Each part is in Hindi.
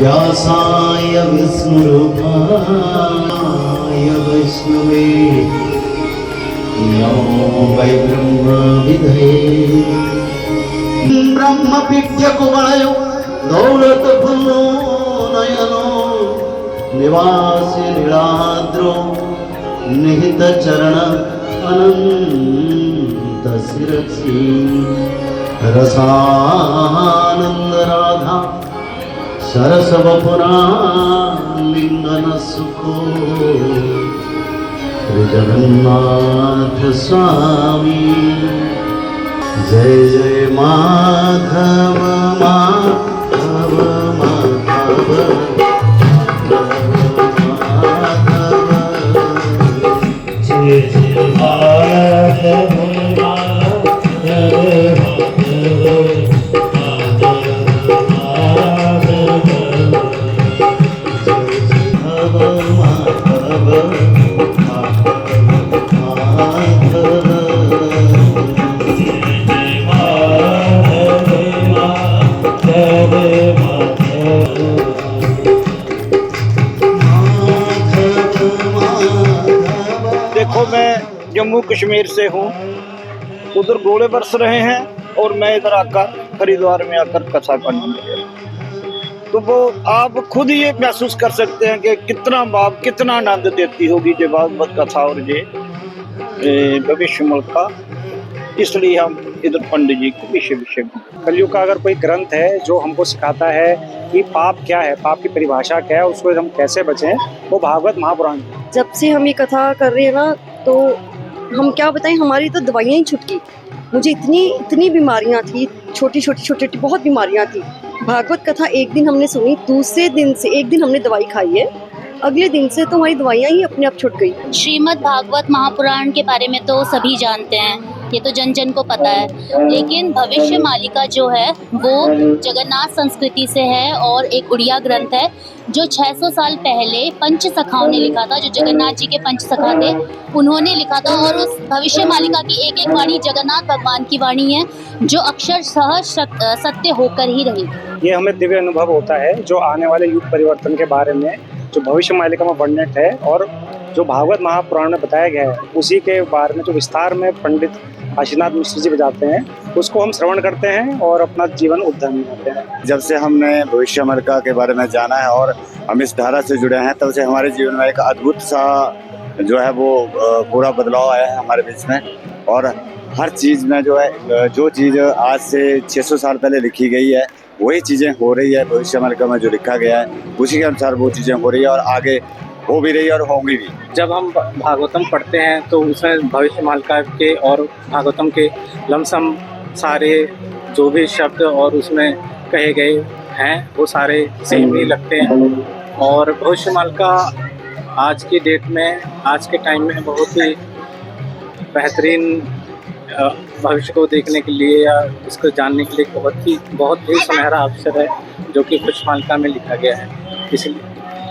व्यासाय विष्णुरूपाय वैष्णवे नमो वै ब्रह्मविदये ब्रह्मपिड्यकुवलयो दौलतफुल्लो नयनो निवासि लीलाद्रो निहितचरण अनन्तशिरसि रसानन्दराधा सरसवपुरा लिङ्गनसुखो जगन्नाथ स्वामी जय जय माधव माधव माधव जय जय माधव देखो, मैं जम्मू कश्मीर से हूँ, उधर गोले बरस रहे हैं और मैं इधर आकर हरिद्वार में आकर कथा करने लगे। तो वो आप खुद ये महसूस कर सकते हैं कि कितना आनंद देती होगी ये भागवत कथा और ये भविष्यमल का। इसलिए हम इधर पंडित जी को विषय कलयुग का अगर कोई ग्रंथ है जो हमको सिखाता है कि पाप क्या है, पाप की परिभाषा क्या है, उसको हम कैसे बचें, वो भागवत महापुराण। जब से हम ये कथा कर रहे हैं ना, तो हम क्या बताएं, हमारी तो दवाइयाँ ही छूट गई। मुझे इतनी बीमारियाँ थी, छोटी बहुत बीमारियाँ थी। भागवत कथा एक दिन हमने सुनी, दूसरे दिन से एक दिन हमने दवाई खाई है, अगले दिन से तो हमारी दवाइयाँ ही अपने आप छूट गई। श्रीमद् भागवत महापुराण के बारे में तो सभी जानते हैं, ये तो जन जन को पता है, लेकिन भविष्य मालिका जो है वो जगन्नाथ संस्कृति से है और एक उड़िया ग्रंथ है जो 600 साल पहले पंच सखाओं ने लिखा था। जो जगन्नाथ जी के पंच सखा थे उन्होंने लिखा था, और उस भविष्य मालिका की एक एक वाणी जगन्नाथ भगवान की वाणी है जो अक्षरशः सत्य होकर ही रहेगी। ये हमें दिव्य अनुभव होता है जो आने वाले युग परिवर्तन के बारे में जो भविष्य मालिका में वर्णित है और जो भागवत महापुराण में बताया गया है उसी के बारे में जो विस्तार में पंडित काशीनाथ मिश्र जी बताते हैं, उसको हम श्रवण करते हैं और अपना जीवन उद्धार करते हैं। जब से हमने भविष्य मालिका के बारे में जाना है और हम इस धारा से जुड़े हैं, तब से हमारे जीवन में एक अद्भुत सा जो है वो पूरा बदलाव आया है हमारे बीच में। और हर चीज़ में जो है, जो चीज़ आज से 600 साल पहले लिखी गई है वही चीज़ें हो रही है। भविष्य मालिका में जो लिखा गया है उसी के अनुसार वो चीज़ें हो रही है और आगे हो भी रही है और होंगी भी। जब हम भागवतम पढ़ते हैं तो उसमें भविष्य मालिका के और भागवतम के लमसम सारे जो भी शब्द और उसमें कहे गए हैं वो सारे सेम ही लगते हैं। और भविष्य मालिका आज की डेट में, आज के टाइम में बहुत ही बेहतरीन भविष्य को देखने के लिए या इसको जानने के लिए बहुत ही सुनहरा अवसर है जो कि भविष्य मालिका में लिखा गया है।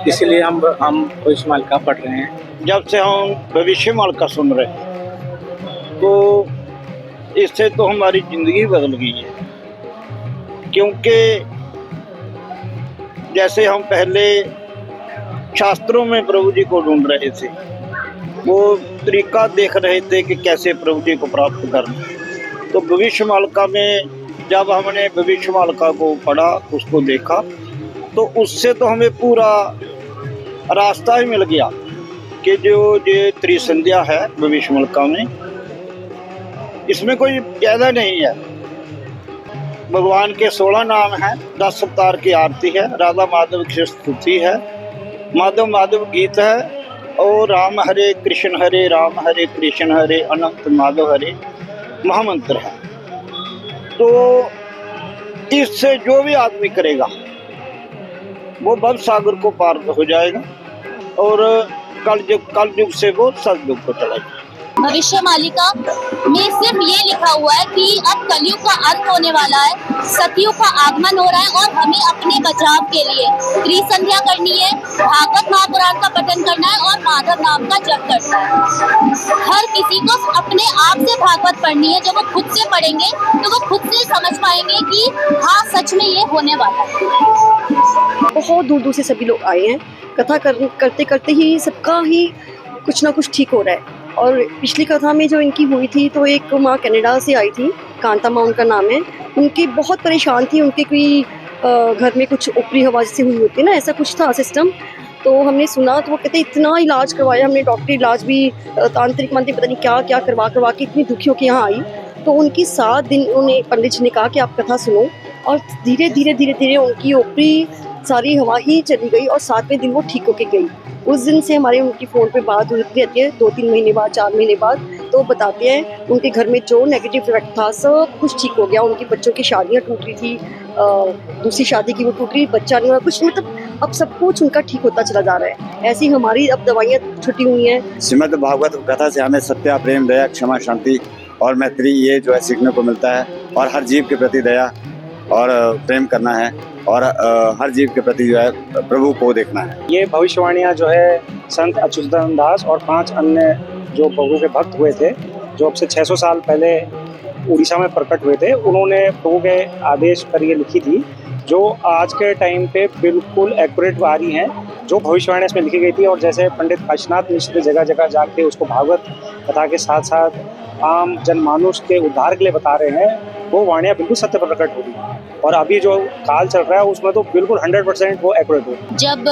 इसीलिए हम भविष्य मालिका पढ़ रहे हैं। जब से हम भविष्य मालिका सुन रहे हैं तो इससे तो हमारी जिंदगी बदल गई है, क्योंकि जैसे हम पहले शास्त्रों में प्रभु जी को ढूंढ रहे थे, वो तरीका देख रहे थे कि कैसे प्रभु जी को प्राप्त करना। तो भविष्य मालिका में जब हमने भविष्य मालिका को पढ़ा, उसको देखा, तो उससे तो हमें पूरा रास्ता ही मिल गया कि जो ये त्रिसंध्या है भविष्य मालिका में, इसमें कोई ज़्यादा नहीं है। भगवान के 16 नाम हैं, 10 अवतार की आरती है, राधा माधव की स्तुति है, माधव माधव गीत है, और राम हरे राम हरे कृष्ण हरे अनंत माधव हरे महामंत्र है। तो इससे जो भी आदमी करेगा वो भव सागर को पार हो जाएगा और कल युग से वो सतयुग को चलाएगा। भविष्य मालिका में सिर्फ ये लिखा हुआ है कि अब कलयुग का अंत होने वाला है, सतयुग का आगमन हो रहा है और हमें अपने बचाव के लिए त्रिसंध्या करनी है, भागवत महापुराण का पठन करना है और माधव नाम का जप करना है। हर किसी को अपने आप से भागवत पढ़नी है। जब वो खुद से पढ़ेंगे तो वो खुद से समझ पाएंगे कि हाँ सच में ये होने वाला है। बहुत दूर दूर से सभी लोग आए हैं। कथा करते करते ही सबका ही कुछ ना कुछ ठीक हो रहा है। और पिछली कथा में जो इनकी हुई थी, तो एक माँ कनाडा से आई थी, कांता माँ उनका नाम है। उनकी बहुत परेशान थी, उनके कोई घर में कुछ ऊपरी हवा जैसे हुई होती है ना, ऐसा कुछ था सिस्टम। तो हमने सुना, तो वो कहते इतना इलाज करवाया हमने, डॉक्टरी इलाज भी, तांत्रिक मंत्र पता नहीं क्या क्या करवा के इतनी दुखी होकर यहाँ आई। तो उनकी 7 दिन उन्हें पंडित जी ने कहा कि आप कथा सुनो, और धीरे धीरे उनकी ऊपरी सारी हवा ही चली गई और 7वें दिन वो ठीक होके गई। उस दिन से हमारे उनकी फ़ोन पे बात होती रहती है, 2-3 महीने बाद, 4 महीने बाद। तो बताते हैं उनके घर में जो नेगेटिव इफेक्ट था सब कुछ ठीक हो गया। उनकी बच्चों की शादियाँ टूट रही थी, दूसरी शादी की वो टूट रही, बच्चा नहीं हुआ कुछ, मतलब अब सब कुछ उनका ठीक होता चला जा रहा है। ऐसी हमारी अब दवाइयाँ छुट्टी हुई हैं। श्रीमद् भागवत कथा से हमें सत्य, प्रेम, दया, क्षमा, शांति और मैत्री ये जो है सीखने को मिलता है। और हर जीव के प्रति दया और प्रेम करना है, और हर जीव के प्रति जो है प्रभु को देखना है। ये भविष्यवाणियाँ जो है संत अच्युतानंद दास और 5 अन्य जो प्रभु के भक्त हुए थे, जो अब से 600 साल पहले उड़ीसा में प्रकट हुए थे, उन्होंने प्रभु के आदेश पर ये लिखी थी, जो आज के टाइम पे बिल्कुल एक्यूरेट आ रही हैं, जो भविष्यवाणी इसमें लिखी गई थी। और जैसे पंडित काशीनाथ मिश्र जगह जगह जाके उसको भागवत कथा के साथ साथ आम जनमानुष के उद्धार के लिए बता रहे हैं, वो वाणियाँ बिल्कुल सत्य प्रकट हो रही हैं। और अभी जो काल चल रहा है उसमें तो बिल्कुल 100% वो एक्यूरेट हो। जब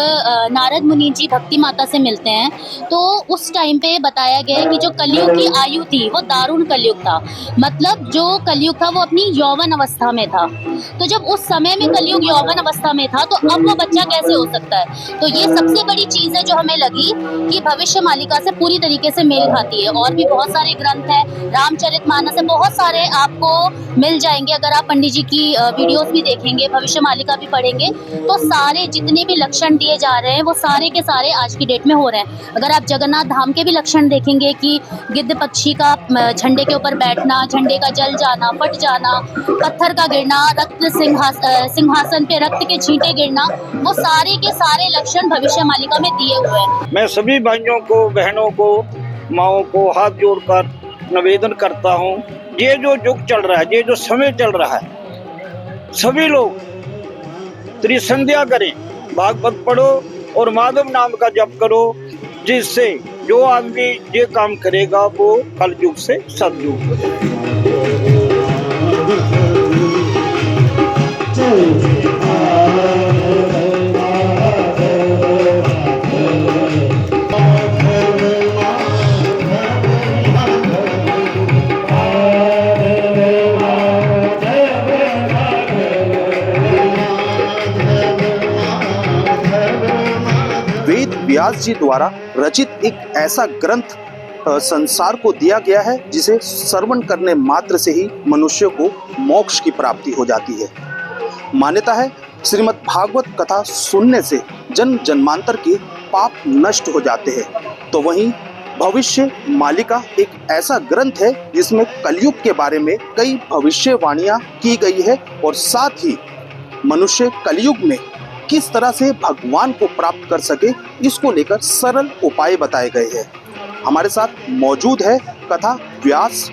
नारद मुनि जी भक्ति माता से मिलते हैं, तो उस टाइम पे बताया गया है कि जो कलयुग की आयु थी वो दारुण कलयुग था। मतलब जो कलयुग था वो अपनी यौवन अवस्था में था। तो जब उस समय में कलयुग यौवन अवस्था में था, तो अब वो बच्चा कैसे हो सकता है। तो ये सबसे बड़ी चीज़ है जो हमें लगी कि भविष्य मालिका से पूरी तरीके से मेल खाती है। और भी बहुत सारे ग्रंथ हैं, रामचरितमानस है, बहुत सारे आपको मिल जाएंगे। अगर आप पंडित जी की वीडियोस भी देखेंगे, भविष्य मालिका भी पढ़ेंगे, तो सारे जितने भी लक्षण दिए जा रहे हैं वो सारे के सारे आज की डेट में हो रहे हैं। अगर आप जगन्नाथ धाम के भी लक्षण देखेंगे कि गिद्ध पक्षी का झंडे के ऊपर बैठना, झंडे का जल जाना, फट जाना, पत्थर का गिरना, रक्त सिंहासन पे रक्त के छींटे गिरना, वो सारे के सारे लक्षण भविष्य मालिका में दिए हुए हैं। मैं सभी भाइयों को, बहनों को, माओं को हाथ जोड़कर निवेदन करता हूँ, ये जो युग चल रहा है, ये जो समय चल रहा है, सभी लोग त्रिसंध्या करें, भागवत पढ़ो और माधव नाम का जप करो, जिससे जो आदमी ये काम करेगा वो कलयुग से सतयुग हो जाएगा। वेद व्यास जी द्वारा रचित एक ऐसा ग्रंथ संसार को दिया गया है जिसे श्रवण करने मात्र से ही मनुष्य को मोक्ष की प्राप्ति हो जाती है। मान्यता है श्रीमद् भागवत कथा सुनने से जन्म जन्मांतर के पाप नष्ट हो जाते हैं। तो वहीं भविष्य मालिका एक ऐसा ग्रंथ है जिसमें कलयुग के बारे में कई भविष्यवाणियां की गई है, और साथ ही मनुष्य कलयुग में किस तरह से भगवान को प्राप्त कर सके इसको लेकर सरल उपाय बताए गए हैं। हमारे साथ मौजूद है कथा व्यास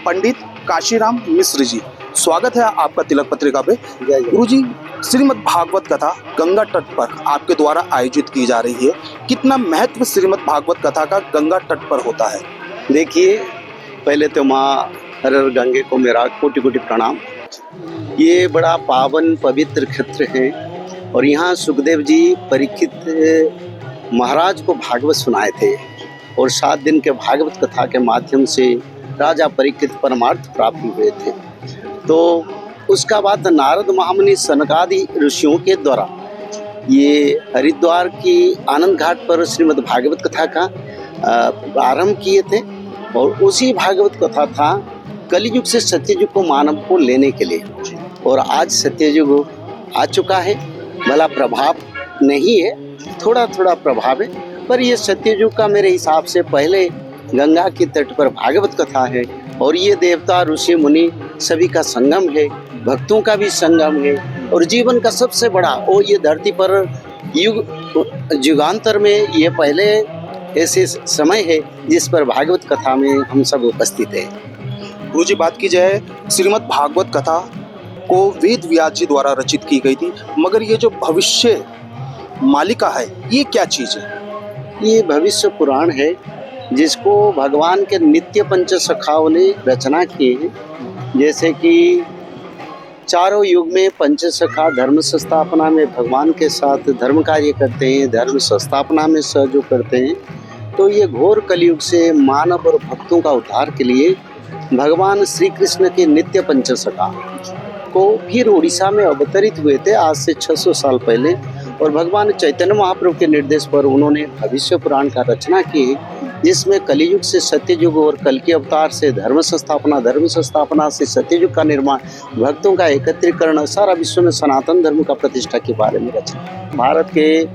पंडित काशीराम मिश्र जी। स्वागत है आपका तिलक पत्रिका पे। गुरुजी, श्रीमद् भागवत कथा गंगा तट पर आपके द्वारा आयोजित की जा रही है, कितना महत्व श्रीमद् भागवत कथा का गंगा तट पर होता है? देखिए, पहले तो माँ हर हर गंगे को मेरा कोटि कोटि प्रणाम। ये बड़ा पावन पवित्र क्षेत्र है, और यहाँ सुखदेव जी परीक्षित महाराज को भागवत सुनाए थे, और 7 दिन के भागवत कथा के माध्यम से राजा परीक्षित परमार्थ प्राप्त हुए थे। तो उसका बाद नारद महामुनि सनकादि ऋषियों के द्वारा ये हरिद्वार की आनंद घाट पर श्रीमद् भागवत कथा का प्रारंभ किए थे, और उसी भागवत कथा था कलयुग से सत्ययुग को मानव को लेने के लिए। और आज सत्ययुग आ चुका है, भला प्रभाव नहीं है, थोड़ा थोड़ा प्रभाव है, पर ये सत्ययुग का मेरे हिसाब से पहले गंगा के तट पर भागवत कथा है, और ये देवता ऋषि मुनि सभी का संगम है, भक्तों का भी संगम है, और जीवन का सबसे बड़ा वो ये धरती पर युगांतर में ये पहले ऐसे समय है जिस पर भागवत कथा में हम सब उपस्थित हैं। गुरुजी, बात की जाए श्रीमद् भागवत कथा को वेद व्यास जी द्वारा रचित की गई थी, मगर ये जो भविष्य मालिका है, ये क्या चीज़ है? ये भविष्य पुराण है जिसको भगवान के नित्य पंच सखाओं ने रचना की है। जैसे कि चारों युग में पंच सखा धर्म संस्थापना में भगवान के साथ धर्म कार्य करते हैं, धर्म संस्थापना में सहयोग करते हैं। तो ये घोर कलयुग से मानव और भक्तों का उद्धार के लिए भगवान श्री कृष्ण के नित्य पंच सखा को फिर उड़ीसा में अवतरित हुए थे आज से 600 साल पहले। और भगवान चैतन्य महाप्रभु के निर्देश पर उन्होंने भविष्य पुराण का रचना की, जिसमें कलियुग से सत्ययुग और कल के अवतार से धर्म संस्थापना से सत्ययुग का निर्माण, भक्तों का एकत्रीकरण, सारा विश्व में सनातन धर्म का प्रतिष्ठा के बारे में रचना। भारत के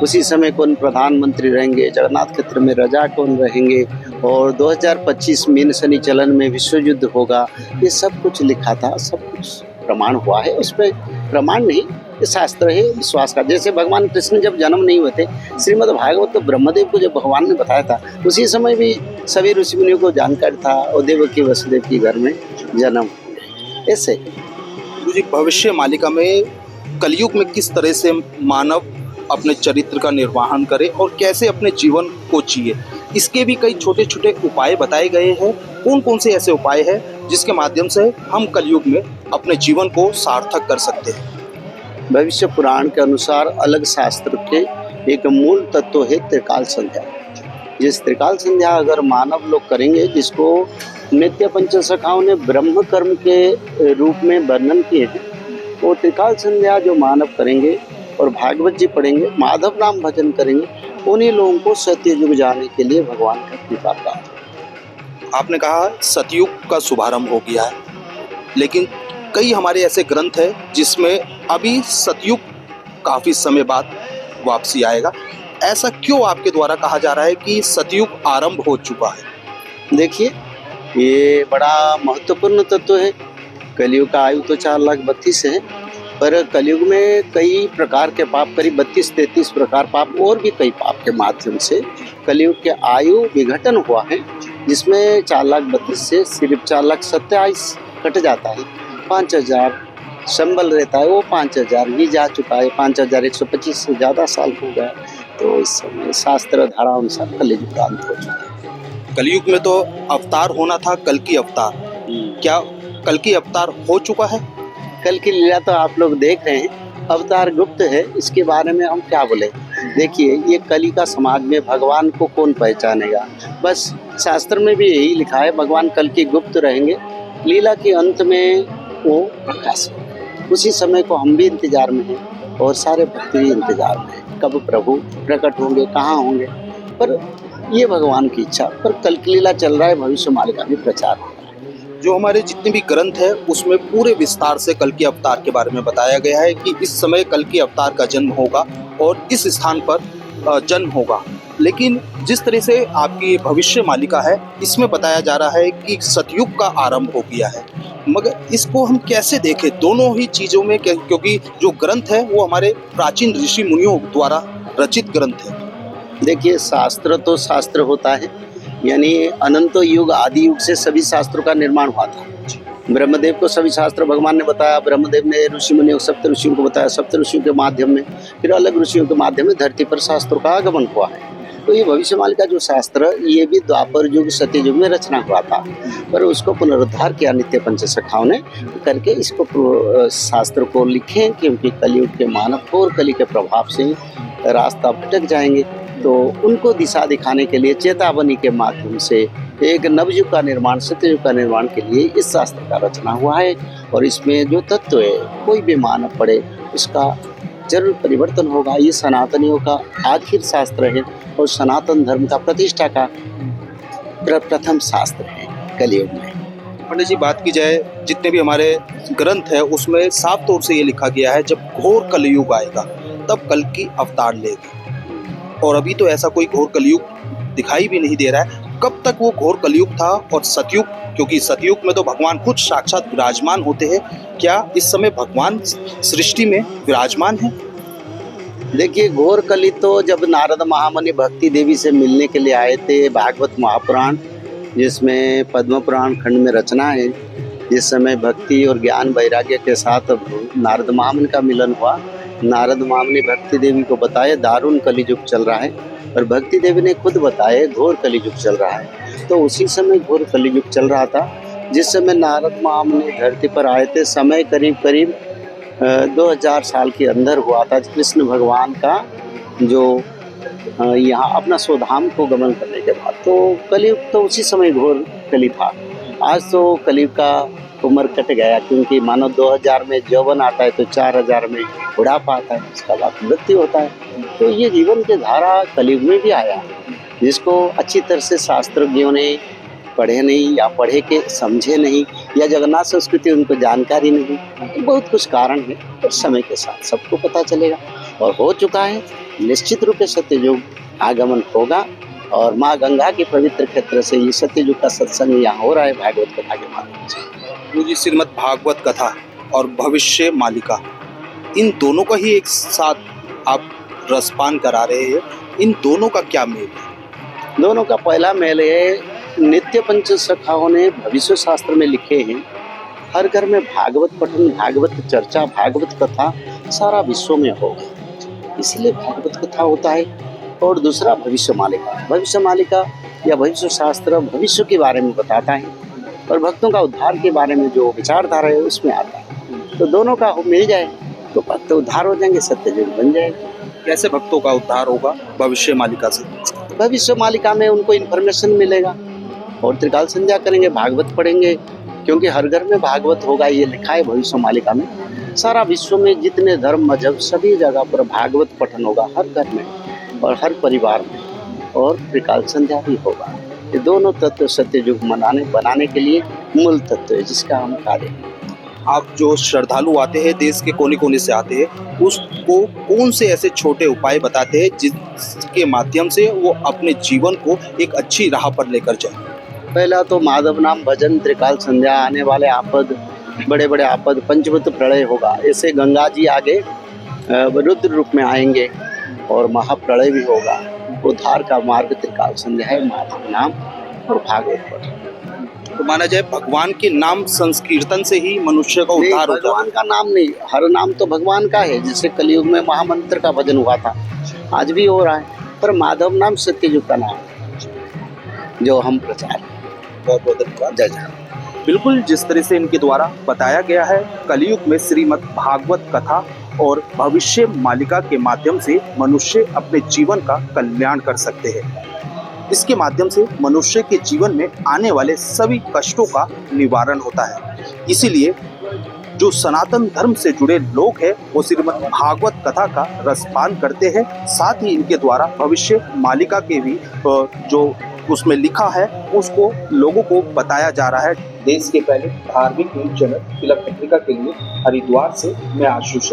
उसी समय कौन प्रधानमंत्री रहेंगे, जगन्नाथ क्षेत्र में राजा कौन रहेंगे, और 2025 मीन शनि चलन में विश्व युद्ध होगा, ये सब कुछ लिखा था, सब कुछ प्रमाण हुआ है। उस पर प्रमाण नहीं, ये शास्त्र है विश्वास का। जैसे भगवान कृष्ण जब जन्म नहीं हुए थे, श्रीमद् भागवत तो ब्रह्मदेव को जब भगवान ने बताया था, उसी समय भी सभी ऋषि मुनियों को जानकारी था और देवकी वसुदेव के घर में जन्म। ऐसे जी भविष्य मालिका में कलयुग में किस तरह से मानव अपने चरित्र का निर्वहन करे और कैसे अपने जीवन को जिए, इसके भी कई छोटे छोटे उपाय बताए गए हैं। कौन कौन से ऐसे उपाय हैं जिसके माध्यम से हम कलयुग में अपने जीवन को सार्थक कर सकते हैं? भविष्य पुराण के अनुसार अलग शास्त्र के एक मूल तत्व है त्रिकाल संध्या। जिस त्रिकाल संध्या अगर मानव लोग करेंगे, जिसको नित्य पंच सखाओं ने ब्रह्म कर्म के रूप में वर्णन किए हैं, वो त्रिकाल संध्या जो मानव करेंगे और भागवत जी पढ़ेंगे, माधव नाम भजन करेंगे, उन्हीं लोगों को सत्ययुग जाने के लिए भगवान का कृपा प्राप्त। आपने कहा सतयुग का शुभारंभ हो गया है, लेकिन कई हमारे ऐसे ग्रंथ हैं जिसमें अभी सतयुग काफ़ी समय बाद वापसी आएगा। ऐसा क्यों आपके द्वारा कहा जा रहा है कि सतयुग आरंभ हो चुका है? देखिए, ये बड़ा महत्वपूर्ण तत्व है। कलयुग का आयु तो 4,32,000 है, पर कलयुग में कई प्रकार के पाप, करीब 32-33 प्रकार पाप और भी कई पाप के माध्यम से कलयुग के आयु विघटन हुआ है, जिसमें 4,32,000 से सिर्फ 4,27,000 कट जाता है। 5,000 संबल रहता है, वो 5,000 भी जा चुका है। 5,125 से ज़्यादा साल हो गया। तो इस समय शास्त्र धारा अनुसार कलयुग का अंत हो चुका है। कलयुग में तो अवतार होना था, कल की अवतार, क्या कल की अवतार हो चुका है? कल की लीला तो आप लोग देख रहे हैं, अवतार गुप्त है, इसके बारे में हम क्या बोले। देखिए, ये कली का समाज में भगवान को कौन पहचानेगा? बस शास्त्र में भी यही लिखा है, भगवान कल की गुप्त रहेंगे, लीला के अंत में वो प्रकाश। उसी समय को हम भी इंतजार में हैं और सारे भक्त भी इंतजार में हैं, कब प्रभु प्रकट होंगे, कहाँ होंगे। पर ये भगवान की इच्छा, पर कल की लीला चल रहा है, भविष्य मालिका भी प्रचार हो रहा है। जो हमारे जितने भी ग्रंथ है उसमें पूरे विस्तार से कल के अवतार के बारे में बताया गया है कि इस समय कल के अवतार का जन्म होगा और इस स्थान पर जन्म होगा। लेकिन जिस तरह से आपकी भविष्य मालिका है, इसमें बताया जा रहा है कि सतयुग का आरंभ हो गया है। मगर इसको हम कैसे देखें दोनों ही चीज़ों में, क्योंकि जो ग्रंथ है वो हमारे प्राचीन ऋषि मुनियों द्वारा रचित ग्रंथ है। देखिए, शास्त्र तो शास्त्र होता है, यानी अनंत युग आदि युग से सभी शास्त्रों का निर्माण हुआ था। ब्रह्मदेव को सभी शास्त्र भगवान ने बताया, ब्रह्मदेव ने ऋषि मुनियों सप्त ऋषियों को बताया, सप्त ऋषियों के माध्यम में फिर अलग ऋषियों के माध्यम में धरती पर शास्त्रों का आगमन हुआ है। तो ये भविष्यवाणी का जो शास्त्र, ये भी द्वापर युग सत्ययुग में रचना हुआ था, पर उसको पुनरुद्धार किया नित्य पंच सखाओं ने करके इसको शास्त्र को लिखे, क्योंकि कलयुग के मानव को और कली के प्रभाव से रास्ता भटक जाएंगे। तो उनको दिशा दिखाने के लिए चेतावनी के माध्यम से एक नवयुग का निर्माण, सत्ययुग का निर्माण के लिए इस शास्त्र का रचना हुआ है। और इसमें जो तत्व है, कोई भी मानव पढ़े उसका जरूर परिवर्तन होगा। ये सनातनियों का आखिर शास्त्र है और सनातन धर्म का प्रतिष्ठा का प्रथम शास्त्र है कलयुग में। पंडित जी, बात की जाए जितने भी हमारे ग्रंथ है उसमें साफ तौर से ये लिखा गया है, जब घोर कलयुग आएगा तब कल की अवतार लेगा। और अभी तो ऐसा कोई घोर कलयुग दिखाई भी नहीं दे रहा है। कब तक वो घोर कलयुग था और सतयुग, क्योंकि सतयुग में तो भगवान खुद साक्षात विराजमान होते हैं, क्या इस समय भगवान सृष्टि में विराजमान है? देखिए, घोर कली तो जब नारद महामुनि भक्ति देवी से मिलने के लिए आए थे, भागवत महापुराण जिसमें पद्म पुराण खंड में रचना है, जिस समय भक्ति और ज्ञान वैराग्य के साथ नारद महामुनि का मिलन हुआ, नारद माम ने भक्ति देवी को बताया दारुण कलियुग चल रहा है, और भक्ति देवी ने खुद बताया घोर कलियुग चल रहा है। तो उसी समय घोर कलियुग चल रहा था जिस समय नारद माम ने धरती पर आए थे। समय करीब करीब 2000 साल के अंदर हुआ था कृष्ण भगवान का जो यहाँ अपना स्वधाम को गमन करने के बाद। तो कलयुग तो उसी समय घोर कली था। आज तो कलयुग का उम्र कट गया, क्योंकि मानो 2000 में यौवन आता है तो 4000 में बुढ़ापा आता है, उसका बाद मृत्यु होता है। तो ये जीवन की धारा कलयुग में भी आया, जिसको अच्छी तरह से शास्त्रज्ञों ने पढ़े नहीं, या पढ़े के समझे नहीं, या जगन्नाथ संस्कृति उनको जानकारी नहीं। बहुत कुछ कारण है, और समय के साथ सबको पता चलेगा, और हो चुका है। निश्चित रूप से सत्ययुग आगमन होगा, और माँ गंगा के पवित्र क्षेत्र से ये सत्ययुग का सत्संग यहाँ हो रहा है भागवत कथा के माध्यम से। गुरु जी, श्रीमद् भागवत कथा और भविष्य मालिका, इन दोनों का ही एक साथ आप रसपान करा रहे हैं, इन दोनों का क्या मेल है? दोनों का पहला मेल है, नित्य पंच सखाओं ने भविष्य शास्त्र में लिखे हैं, हर घर में भागवत पठन, भागवत चर्चा, भागवत कथा सारा विश्व में होगा, इसलिए भागवत कथा होता है। और दूसरा भविष्य मालिका, भविष्य मालिका या भविष्य शास्त्र भविष्य के बारे में बताता है, और भक्तों का उद्धार के बारे में जो विचारधारा है उसमें आता है। तो दोनों का मिल जाए तो भक्त उद्धार हो जाएंगे, सत्ययुग बन जाएगा। कैसे भक्तों का उद्धार होगा भविष्य मालिका से? भविष्य मालिका में उनको इन्फॉर्मेशन मिलेगा, और त्रिकाल संध्या करेंगे, भागवत पढ़ेंगे, क्योंकि हर घर में भागवत होगा, ये लिखा है भविष्य मालिका में। सारा विश्व में जितने धर्म मजहब सभी जगह पर भागवत पठन होगा, हर घर में और हर परिवार में, और त्रिकाल संध्या भी होगा। ये दोनों तत्व सत्ययुग बनाने के लिए मूल तत्व है, जिसका हम कार्य हैं। आप जो श्रद्धालु आते हैं, देश के कोने कोने से आते हैं, उसको कौन से ऐसे छोटे उपाय बताते हैं जिसके माध्यम से वो अपने जीवन को एक अच्छी राह पर लेकर जाए? पहला तो माधव नाम भजन, त्रिकाल संध्या, आने वाले आपद, बड़े बड़े आपद, पंचभूत प्रलय होगा, ऐसे गंगा जी आगे रुद्र रूप में आएंगे, और महाप्रलय भी होगा। उद्धार का मार्ग त्रिकाल संध्या है, माधव नाम और भागवत पठन। तो माना जाए भगवान के नाम संकीर्तन से ही मनुष्य का उद्धार होता है। भगवान का नाम नहीं, हर नाम तो भगवान का है। जैसे कलयुग में महामंत्र का भजन हुआ था, आज भी हो रहा है, पर माधव नाम सत्ययुग का नाम है जो हम प्रचार। बहुत बहुत धन्यवाद। जय जय। बिल्कुल जिस तरह से इनके द्वारा बताया गया है, कलयुग में श्रीमद् भागवत कथा और भविष्य मालिका के माध्यम से मनुष्य अपने जीवन का कल्याण कर सकते हैं। इसके माध्यम से मनुष्य के जीवन में आने वाले सभी कष्टों का निवारण होता है। इसीलिए जो सनातन धर्म से जुड़े लोग हैं वो श्रीमद् भागवत कथा का रसपान करते हैं। साथ ही इनके द्वारा भविष्य मालिका के भी जो उसमें लिखा है उसको लोगों को बताया जा रहा है। देश के पहले धार्मिक न्यूज चैनल तिलक पत्रिका के लिए हरिद्वार से मैं आशीष।